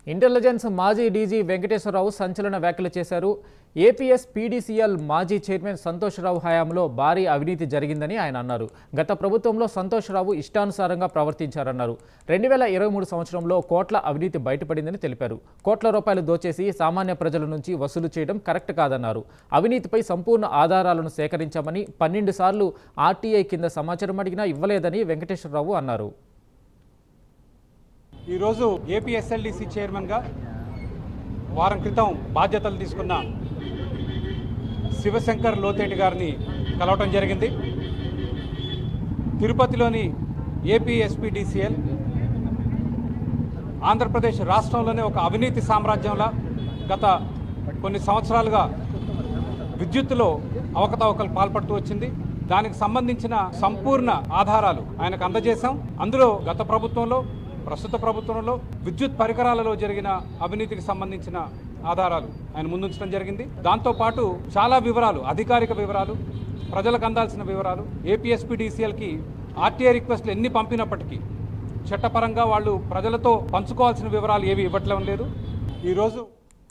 Intelligence మాజీ DG Venkateswararao సంచలన వ్యాఖ్యలు చేశారు. ఏపీఎస్ పీడీసీఎల్ మాజీ చైర్మన్ సంతోష్రావు హయాంలో భారీ అవినీతి జరిగిందని ఆయన అన్నారు. గత ప్రభుత్వంలో సంతోష్రావు ఇష్టానుసారంగా ప్రవర్తించారన్నారు. 2023 సంవత్సరంలో కోట్ల అవినీతి బయటపడిందని తెలిపారు. కోట్ల రూపాయలు దోచేసి సామాన్య ప్రజల నుంచి వసూలు చేయడం కరెక్ట్ కాదన్నారు. అవినీతిపై సంపూర్ణ ఆధారాలను సేకరించామని 12 సార్లు ఆర్టీఐ కింద సమాచారం అడిగినా ఇవ్వలేదని వెంకటేశ్వరరావు అన్నారు. ఈరోజు ఏపీఎస్ఎల్డీసీ చైర్మన్గా వారం క్రితం బాధ్యతలు తీసుకున్న శివశంకర్ లోతేటి గారిని కలవటం జరిగింది. తిరుపతిలోని ఏపీఎస్పీడీసీఎల్ ఆంధ్రప్రదేశ్ రాష్ట్రంలోనే ఒక అవినీతి సామ్రాజ్యంలా గత కొన్ని సంవత్సరాలుగా విద్యుత్తులో అవకతవకలు పాల్పడుతూ వచ్చింది. దానికి సంబంధించిన సంపూర్ణ ఆధారాలు ఆయనకు అందజేశాం. అందులో గత ప్రభుత్వంలో, ప్రస్తుత ప్రభుత్వంలో విద్యుత్ పరికరాలలో జరిగిన అవినీతికి సంబంధించిన ఆధారాలు ఆయన ముందుంచడం జరిగింది. దాంతోపాటు చాలా వివరాలు, అధికారిక వివరాలు, ప్రజలకు అందాల్సిన వివరాలు, ఏపీఎస్పీడీసీఎల్కి ఆర్టీఐ రిక్వెస్ట్లు ఎన్ని పంపినప్పటికీ చట్టపరంగా వాళ్ళు ప్రజలతో పంచుకోవాల్సిన వివరాలు ఏవి ఇవ్వట్లేదు. ఈరోజు